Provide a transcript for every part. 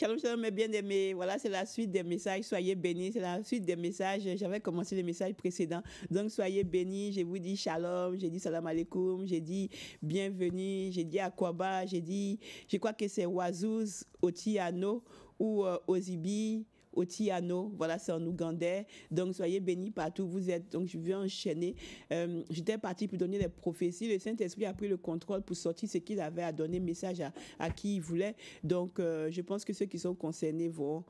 Shalom, shalom, mes bien-aimés. Voilà, c'est la suite des messages. Soyez bénis. C'est la suite des messages. J'avais commencé les messages précédents. Donc, soyez bénis. Je vous dis shalom. J'ai dit salam alaikum. J'ai dit bienvenue. J'ai dit akwaba. J'ai dit, je crois que c'est Wazouz, Otiano ou Ozibi. Otiano, voilà, c'est en ougandais. Donc, soyez bénis partout où vous êtes. Donc, je vais enchaîner. J'étais partie pour donner les prophéties. Le Saint-Esprit a pris le contrôle pour sortir ce qu'il avait à donner, message à qui il voulait. Donc, je pense que ceux qui sont concernés vont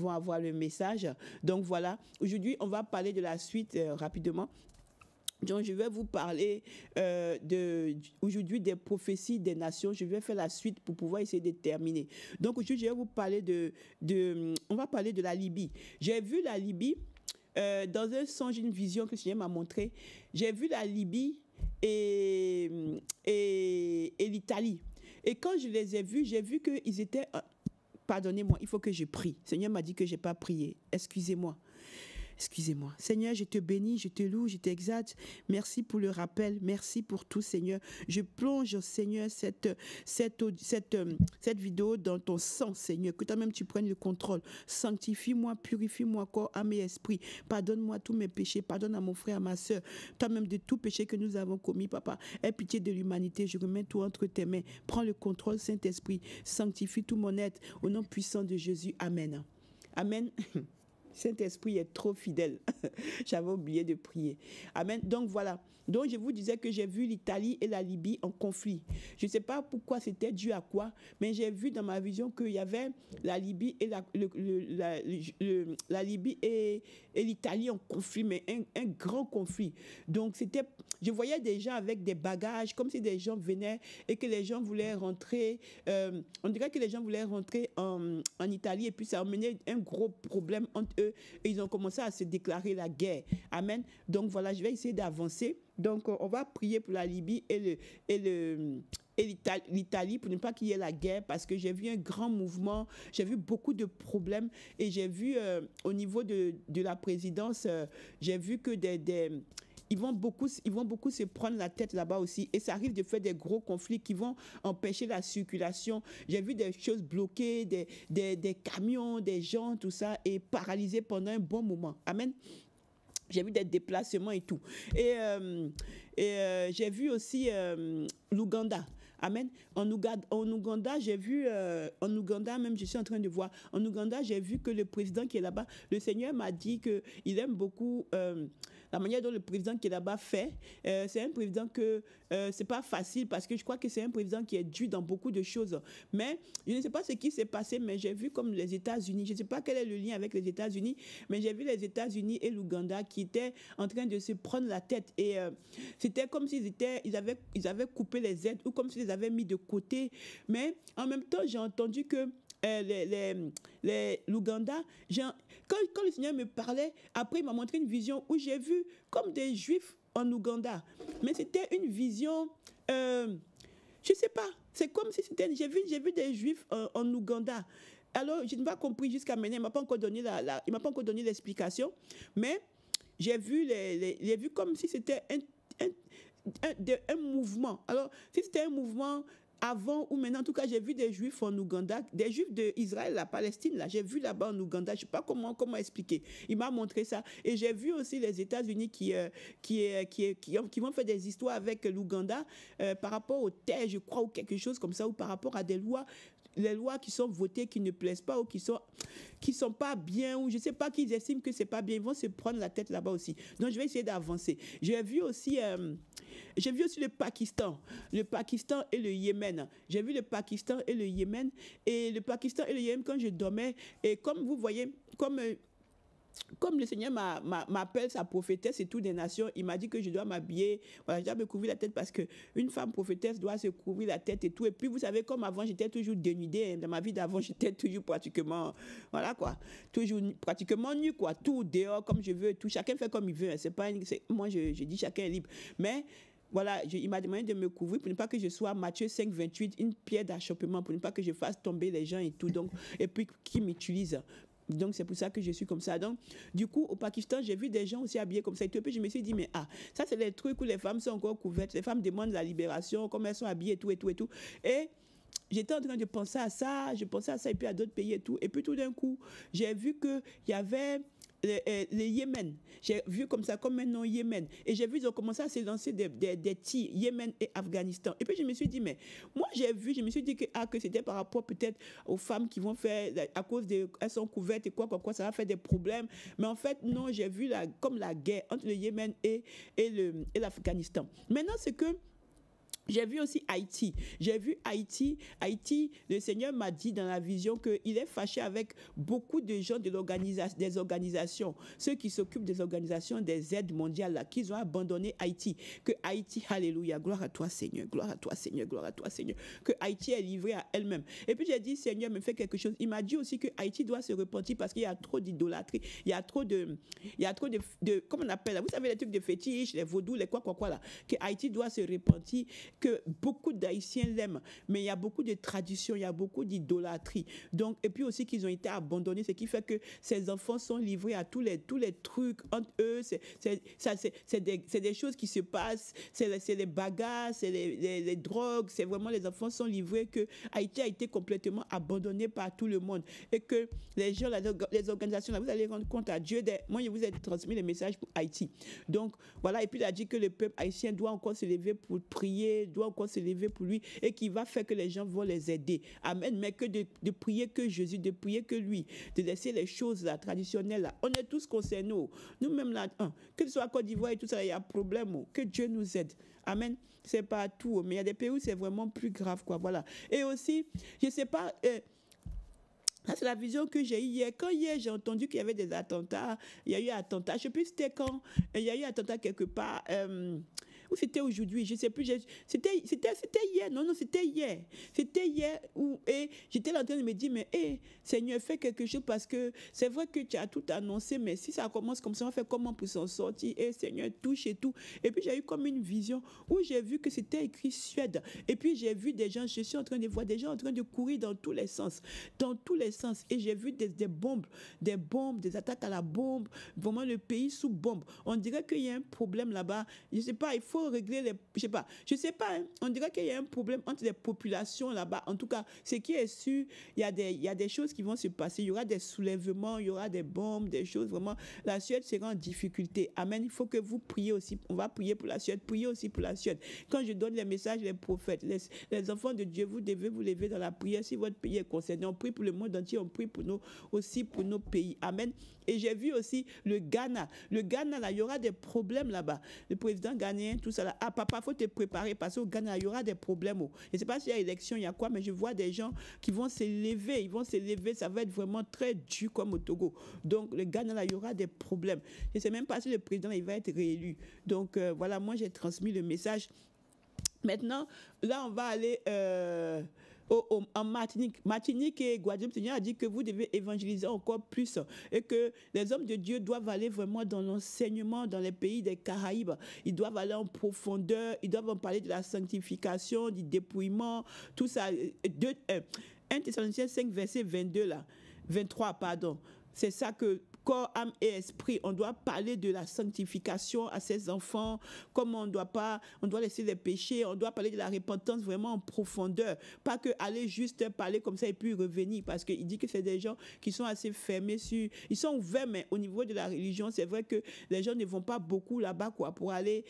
avoir le message. Donc, voilà. Aujourd'hui, on va parler de la suite rapidement. Donc, je vais vous parler aujourd'hui des prophéties des nations. Je vais faire la suite pour pouvoir essayer de terminer. Donc, aujourd'hui, je vais vous parler on va parler de la Libye. J'ai vu la Libye dans un songe, une vision que le Seigneur m'a montré. J'ai vu la Libye et l'Italie. Et quand je les ai vus, j'ai vu qu'ils étaient... Pardonnez-moi, il faut que je prie. Le Seigneur m'a dit que je n'ai pas prié. Excusez-moi. Excusez-moi. Seigneur, je te bénis, je te loue, je t'exalte. Merci pour le rappel. Merci pour tout, Seigneur. Je plonge, Seigneur, cette vidéo dans ton sang, Seigneur. Que toi-même, tu prennes le contrôle. Sanctifie-moi, purifie-moi, corps, âme et esprit. Pardonne-moi tous mes péchés. Pardonne à mon frère, à ma soeur. Toi-même, de tout péché que nous avons commis, Papa. Aie pitié de l'humanité. Je remets tout entre tes mains. Prends le contrôle, Saint-Esprit. Sanctifie tout mon être. Au nom puissant de Jésus. Amen. Amen. Saint-Esprit est trop fidèle. J'avais oublié de prier. Amen. Donc voilà. Donc je vous disais que j'ai vu l'Italie et la Libye en conflit. Je ne sais pas pourquoi, c'était dû à quoi, mais j'ai vu dans ma vision qu'il y avait la Libye et la Libye et l'Italie en conflit, mais un grand conflit. Donc je voyais des gens avec des bagages, comme si des gens venaient et que les gens voulaient rentrer. On dirait que les gens voulaient rentrer en Italie et puis ça a amené un gros problème entre eux. Et ils ont commencé à se déclarer la guerre. Amen. Donc voilà, je vais essayer d'avancer. Donc on va prier pour la Libye et l'Italie pour ne pas qu'il y ait la guerre, parce que j'ai vu un grand mouvement, j'ai vu beaucoup de problèmes et j'ai vu au niveau de la présidence, j'ai vu que ils vont beaucoup se prendre la tête là-bas aussi. Et ça arrive de faire des gros conflits qui vont empêcher la circulation. J'ai vu des choses bloquées, des camions, des gens, tout ça, et paralysés pendant un bon moment. Amen. J'ai vu des déplacements et tout. Et j'ai vu aussi l'Ouganda. Amen. En Ouganda, j'ai vu, en Ouganda même, je suis en train de voir, en Ouganda, j'ai vu que le président qui est là-bas, le Seigneur m'a dit qu'il aime beaucoup la manière dont le président qui est là-bas fait. C'est un président que c'est pas facile, parce que je crois que c'est un président qui est dû dans beaucoup de choses. Mais je ne sais pas ce qui s'est passé, mais j'ai vu comme les États-Unis, je ne sais pas quel est le lien avec les États-Unis, mais j'ai vu les États-Unis et l'Ouganda qui étaient en train de se prendre la tête. Et c'était comme s'ils avaient coupé les aides, ou comme s'ils les avaient mis de côté. Mais en même temps, j'ai entendu que l'Ouganda, quand le Seigneur me parlait, après il m'a montré une vision où j'ai vu comme des Juifs en Ouganda. Mais c'était une vision, je ne sais pas, c'est comme si c'était, j'ai vu des Juifs en Ouganda. Alors, je n'ai pas compris jusqu'à maintenant, il ne m'a pas encore donné l'explication, mais j'ai vu comme si c'était un mouvement. Alors, si c'était un mouvement avant ou maintenant, en tout cas, j'ai vu des Juifs en Ouganda, des Juifs d'Israël, la Palestine, là, j'ai vu là-bas en Ouganda, je ne sais pas comment expliquer. Il m'a montré ça. Et j'ai vu aussi les États-Unis qui vont faire des histoires avec l'Ouganda par rapport aux terres, je crois, ou quelque chose comme ça, ou par rapport à des lois, les lois qui sont votées, qui ne plaisent pas, ou qui sont pas bien, ou je ne sais pas, qu'ils estiment que c'est pas bien, ils vont se prendre la tête là-bas aussi. Donc, je vais essayer d'avancer. J'ai vu aussi le Pakistan et le Yémen. J'ai vu le Pakistan et le Yémen. Et le Pakistan et le Yémen, quand je dormais, et comme vous voyez, comme le Seigneur m'appelle sa prophétesse et toutes des nations, il m'a dit que je dois m'habiller, voilà, je dois me couvrir la tête, parce qu'une femme prophétesse doit se couvrir la tête et tout. Et puis vous savez, comme avant, j'étais toujours dénudée, hein. Dans ma vie d'avant, j'étais toujours pratiquement, voilà quoi, toujours pratiquement nue quoi, tout dehors comme je veux, tout, chacun fait comme il veut, hein. Moi je dis chacun est libre. Mais voilà, il m'a demandé de me couvrir pour ne pas que je sois, Matthieu 5, 28, une pierre d'achoppement, pour ne pas que je fasse tomber les gens et tout, donc, et puis qui m'utilisent. Donc, c'est pour ça que je suis comme ça. Donc, du coup, au Pakistan, j'ai vu des gens aussi habillés comme ça. Et puis, je me suis dit, mais ça, c'est les trucs où les femmes sont encore couvertes. Les femmes demandent la libération, comme elles sont habillées et tout, et tout, et tout. Et j'étais en train de penser à ça, je pensais à ça et puis à d'autres pays et tout. Et puis tout d'un coup, j'ai vu qu'il y avait le Yémen. J'ai vu comme ça, comme un nom Yémen. Et j'ai vu, ils ont commencé à se lancer des tirs, Yémen et Afghanistan. Et puis je me suis dit, mais moi j'ai vu, je me suis dit que c'était par rapport peut-être aux femmes qui vont faire, à cause elles sont couvertes et quoi, ça va faire des problèmes. Mais en fait, non, j'ai vu comme la guerre entre le Yémen et l'Afghanistan. Maintenant, c'est que j'ai vu aussi Haïti. J'ai vu Haïti. Haïti, le Seigneur m'a dit dans la vision qu'il est fâché avec beaucoup de gens des organisations, ceux qui s'occupent des organisations des aides mondiales, là, qu'ils ont abandonné Haïti. Que Haïti, alléluia, gloire à toi Seigneur, gloire à toi Seigneur, gloire à toi Seigneur. Que Haïti est livré à elle-même. Et puis j'ai dit, Seigneur, me fais quelque chose. Il m'a dit aussi que Haïti doit se repentir parce qu'il y a trop d'idolâtrie. Il y a trop de comment on appelle là, vous savez les trucs de fétiches, les vaudous, les quoi là. Que Haïti doit se repentir, que beaucoup d'Haïtiens l'aiment, mais il y a beaucoup de traditions, il y a beaucoup d'idolâtrie. Donc, et puis aussi qu'ils ont été abandonnés, ce qui fait que ces enfants sont livrés à tous les trucs entre eux. C'est des choses qui se passent, c'est les bagarres, c'est les drogues, c'est vraiment les enfants sont livrés, que Haïti a été complètement abandonné par tout le monde. Et que les gens, les organisations, là, vous allez rendre compte à Dieu. Moi, je vous ai transmis les messages pour Haïti. Donc, voilà, et puis il a dit que le peuple haïtien doit encore se lever pour prier, doit encore se lever pour lui et qui va faire que les gens vont les aider. Amen. Mais que de prier que Jésus, de prier que lui, de laisser les choses là, traditionnelles là. On est tous concernés. Nous-mêmes là, que ce soit à Côte d'Ivoire et tout ça, il y a un problème. Que Dieu nous aide. Amen. C'est pas tout, mais il y a des pays où c'est vraiment plus grave, quoi. Voilà. Et aussi, je sais pas. Ça, c'est la vision que j'ai eue hier. Quand hier, j'ai entendu qu'il y avait des attentats, il y a eu un attentat, je ne sais plus c'était quand, il y a eu un attentat quelque part, ou c'était aujourd'hui, je ne sais plus, c'était hier, non, c'était hier. C'était hier, et j'étais là en train de me dire, mais Seigneur, fais quelque chose parce que c'est vrai que tu as tout annoncé, mais si ça commence comme ça, on fait comment pour s'en sortir? Seigneur, touche et tout. Et puis j'ai eu comme une vision où j'ai vu que c'était écrit Suède. Et puis j'ai vu des gens, je suis en train de voir des gens en train de courir dans tous les sens. Et j'ai vu des bombes, des attaques à la bombe, vraiment le pays sous bombe. On dirait qu'il y a un problème là-bas. Je ne sais pas, il faut régler je sais pas, hein. On dirait qu'il y a un problème entre les populations là-bas. En tout cas, ce qui est sûr, il y a des choses qui vont se passer. Il y aura des soulèvements, il y aura des bombes, des choses vraiment. La Suède sera en difficulté. Amen. Il faut que vous priez aussi. On va prier pour la Suède, priez aussi pour la Suède. Quand je donne les messages, les prophètes, les enfants de Dieu, vous devez vous lever dans la prière si votre pays est concerné. On prie pour le monde entier, on prie aussi pour nos pays. Amen. Et j'ai vu aussi le Ghana. Le Ghana, là, il y aura des problèmes là-bas. Le président ghanéen, tout ça là. Ah, papa, il faut te préparer parce qu'au Ghana, il y aura des problèmes. Je ne sais pas s'il y a élection, il y a quoi, mais je vois des gens qui vont se lever. Ils vont se lever. Ça va être vraiment très dur comme au Togo. Donc, le Ghana, là, il y aura des problèmes. Je ne sais même pas si le président, il va être réélu. Donc, voilà, moi, j'ai transmis le message. Maintenant, là, on va aller... en Martinique et Guadeloupe, le Seigneur a dit que vous devez évangéliser encore plus et que les hommes de Dieu doivent aller vraiment dans l'enseignement dans les pays des Caraïbes. Ils doivent aller en profondeur, ils doivent en parler de la sanctification, du dépouillement, tout ça. 1 Thessaloniciens 5, verset 22, là, 23, pardon. C'est ça que corps, âme et esprit, on doit parler de la sanctification à ses enfants, comme on doit laisser les péchés, on doit parler de la repentance vraiment en profondeur, pas que aller juste parler comme ça et puis revenir, parce qu'il dit que c'est des gens qui sont assez fermés ils sont ouverts, mais au niveau de la religion, c'est vrai que les gens ne vont pas beaucoup là-bas, quoi, pour aller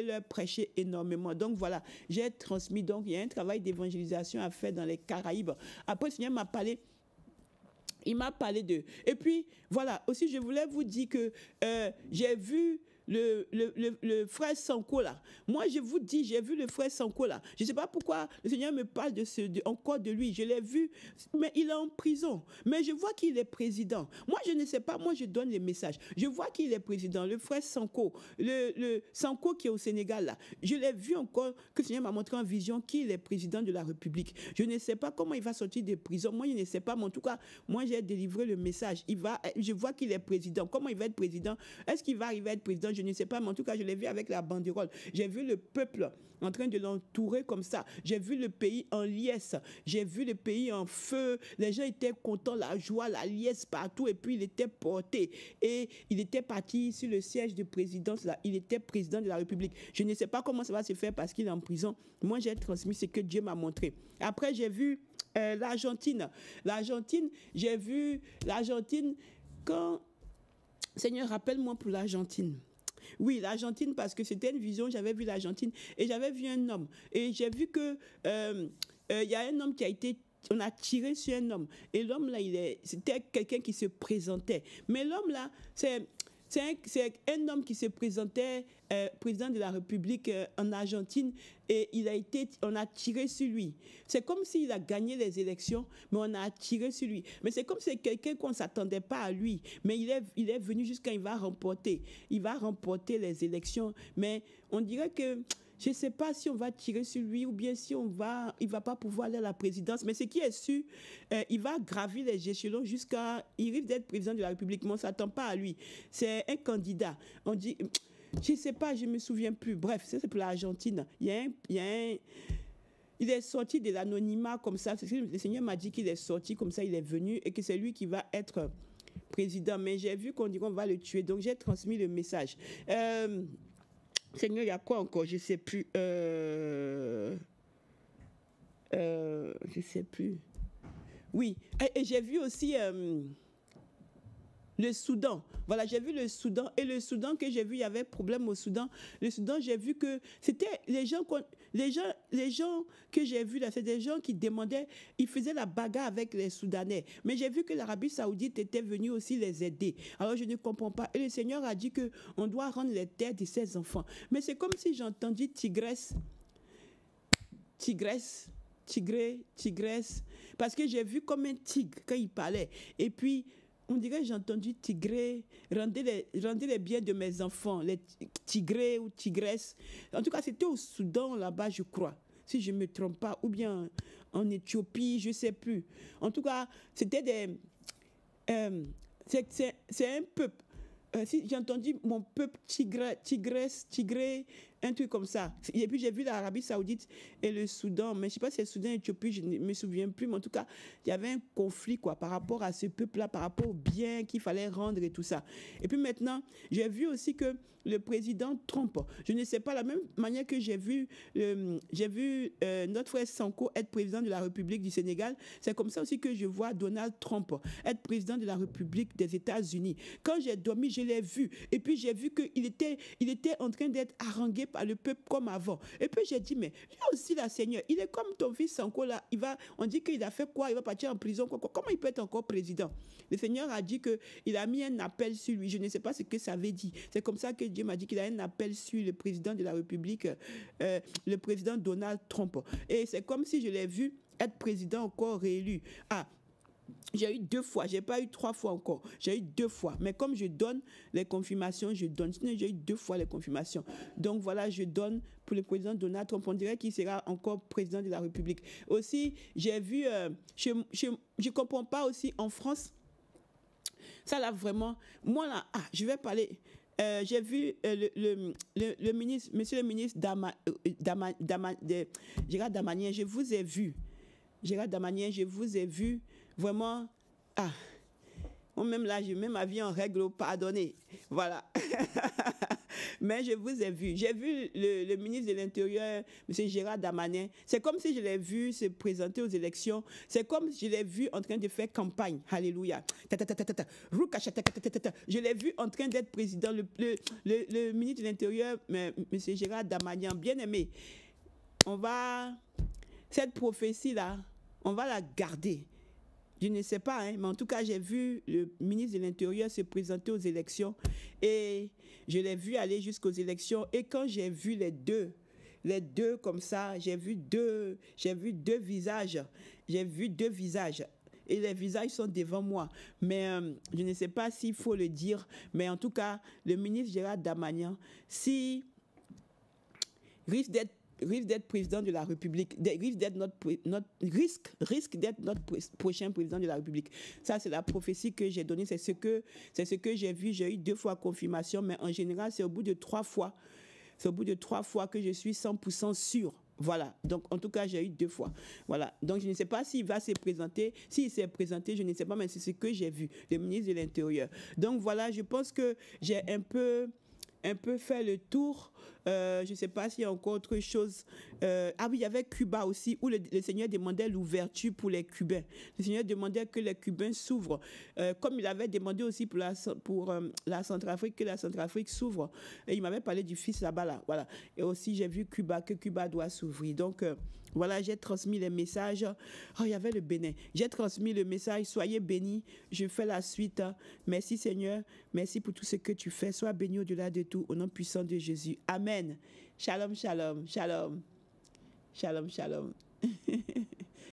leur prêcher énormément. Donc voilà, j'ai transmis, donc il y a un travail d'évangélisation à faire dans les Caraïbes. Après, le Seigneur m'a parlé. Il m'a parlé d'eux. Et puis, voilà, aussi, je voulais vous dire que j'ai vu le frère Sanko là. Moi, je vous dis, j'ai vu le frère Sanko là. Je ne sais pas pourquoi le Seigneur me parle encore de lui. Je l'ai vu, mais il est en prison. Mais je vois qu'il est président. Moi, je ne sais pas. Moi, je donne les messages. Je vois qu'il est président. Le frère Sanko, le Sanko qui est au Sénégal là. Je l'ai vu encore, que le Seigneur m'a montré en vision qu'il est président de la République. Je ne sais pas comment il va sortir de prison. Moi, je ne sais pas. Mais en tout cas, moi, j'ai délivré le message. Je vois qu'il est président. Comment il va être président? Est-ce qu'il va arriver à être président? Je je ne sais pas, mais en tout cas, je l'ai vu avec la banderole. J'ai vu le peuple en train de l'entourer comme ça. J'ai vu le pays en liesse. J'ai vu le pays en feu. Les gens étaient contents, la joie, la liesse partout. Et puis, il était porté. Et il était parti sur le siège de présidence. Là. Il était président de la République. Je ne sais pas comment ça va se faire parce qu'il est en prison. Moi, j'ai transmis ce que Dieu m'a montré. Après, j'ai vu l'Argentine. L'Argentine, j'ai vu l'Argentine quand... Seigneur, rappelle-moi pour l'Argentine. Oui, l'Argentine, parce que c'était une vision, j'avais vu l'Argentine et j'avais vu un homme. Et j'ai vu que y a un homme qui a été... On a tiré sur un homme. Et l'homme, là, c'était quelqu'un qui se présentait. Mais l'homme, là, c'est un homme qui se présentait président de la République en Argentine et on a tiré sur lui. C'est comme s'il a gagné les élections, mais on a tiré sur lui. Mais c'est comme si c'est quelqu'un qu'on ne s'attendait pas à lui. Mais il est venu jusqu'à il va remporter. Il va remporter les élections. Mais on dirait que... Je ne sais pas si on va tirer sur lui ou bien si il ne va pas pouvoir aller à la présidence. Mais ce qui est sûr, il va gravir les échelons il risque d'être président de la République, mais on ne s'attend pas à lui. C'est un candidat. On dit, je ne sais pas, je ne me souviens plus. Bref, ça c'est pour l'Argentine. Il est sorti de l'anonymat comme ça. Le Seigneur m'a dit qu'il est sorti comme ça, il est venu et que c'est lui qui va être président. Mais j'ai vu qu'on dit qu'on va le tuer, donc j'ai transmis le message. Seigneur, il y a quoi encore? Je ne sais plus. Je ne sais plus. Oui, et j'ai vu aussi le Soudan. Voilà, j'ai vu le Soudan. Et le Soudan que j'ai vu, il y avait problème au Soudan. Le Soudan, j'ai vu que c'était les gens que j'ai vus là, c'est des gens qui demandaient, ils faisaient la bagarre avec les Soudanais. Mais j'ai vu que l'Arabie Saoudite était venue aussi les aider. Alors je ne comprends pas. Et le Seigneur a dit qu'on doit rendre les terres de ses enfants. Mais c'est comme si j'ai entendu tigresse. Parce que j'ai vu comme un tigre quand il parlait. Et puis, on dirait j'ai entendu tigrer, rendez les biens de mes enfants, les tigrés ou tigresses. En tout cas, c'était au Soudan, là-bas, je crois, si je ne me trompe pas, ou bien en Éthiopie, je ne sais plus. En tout cas, c'était des... c'est un peuple. Si j'ai entendu mon peuple tigré, un truc comme ça. Et puis j'ai vu l'Arabie Saoudite et le Soudan, mais je ne sais pas si c'est le Soudan et l'Éthiopie, je ne me souviens plus, mais en tout cas, il y avait un conflit par rapport à ce peuple-là, par rapport aux biens qu'il fallait rendre et tout ça. Et puis maintenant, j'ai vu aussi que le président Trump, je ne sais pas, la même manière que j'ai vu notre frère Sanko être président de la République du Sénégal, c'est comme ça aussi que je vois Donald Trump être président de la République des États-Unis. Quand j'ai dormi, je l'ai vu. Et puis j'ai vu qu'il était en train d'être harangué par le peuple comme avant. Et puis j'ai dit, mais lui aussi, là, Seigneur, il est comme ton fils Sanko, là. On dit qu'il a fait quoi? Il va partir en prison. Comment il peut être encore président? Le Seigneur a dit qu'il a mis un appel sur lui. Je ne sais pas ce que ça veut dire. C'est comme ça que Dieu m'a dit qu'il a un appel sur le président de la République, le président Donald Trump. Et c'est comme si je l'ai vu être président encore réélu. Ah, j'ai eu 2 fois, je n'ai pas eu 3 fois encore. J'ai eu 2 fois. Mais comme je donne les confirmations, je donne. Sinon, j'ai eu 2 fois les confirmations. Donc voilà, je donne pour le président Donald Trump. On dirait qu'il sera encore président de la République. Aussi, j'ai vu, je ne comprends pas aussi en France. Ça là vraiment, moi là, je vais parler. J'ai vu le ministre, monsieur le ministre Gérald Darmanin, je vous ai vu. Gérald Darmanin, je vous ai vu. Vraiment, moi-même là, j'ai même ma vie en règle, pardonnez. Voilà. Mais je vous ai vu. J'ai vu le ministre de l'Intérieur, M. Gérald Darmanin. C'est comme si je l'ai vu se présenter aux élections. C'est comme si je l'ai vu en train de faire campagne. Alléluia. Je l'ai vu en train d'être président. Le ministre de l'Intérieur, M. Gérald Darmanin, bien aimé. Cette prophétie-là, on va la garder. Je ne sais pas, mais en tout cas, j'ai vu le ministre de l'Intérieur se présenter aux élections et je l'ai vu aller jusqu'aux élections. Et quand j'ai vu les deux comme ça, j'ai vu deux visages. J'ai vu 2 visages. Et les visages sont devant moi. Mais je ne sais pas s'il faut le dire. Mais en tout cas, le ministre Gérald Darmanin, risque d'être risque d'être président de la République, risque d'être risque d'être notre prochain président de la République. Ça, c'est la prophétie que j'ai donnée, c'est ce que j'ai vu. J'ai eu 2 fois confirmation, mais en général, c'est au bout de 3 fois. C'est au bout de 3 fois que je suis 100% sûre. Voilà, donc en tout cas, j'ai eu 2 fois. Voilà, donc je ne sais pas s'il va se présenter. S'il s'est présenté, je ne sais pas, mais c'est ce que j'ai vu, le ministre de l'Intérieur. Donc voilà, je pense que j'ai un peu fait le tour. Je ne sais pas s'il y a encore autre chose. Ah oui, il y avait Cuba aussi, où le Seigneur demandait l'ouverture pour les Cubains. Le Seigneur demandait que les Cubains s'ouvrent. Comme il avait demandé aussi pour la Centrafrique, que la Centrafrique s'ouvre. Et il m'avait parlé du fils là-bas, là. Voilà. Et aussi, j'ai vu Cuba, que Cuba doit s'ouvrir. Donc, voilà, j'ai transmis les messages. Oh, il y avait le Bénin. J'ai transmis le message. Soyez bénis. Je fais la suite. Merci Seigneur. Merci pour tout ce que tu fais. Sois béni au-delà de tout. Au nom puissant de Jésus. Amen. Shalom, shalom, shalom. Shalom, shalom.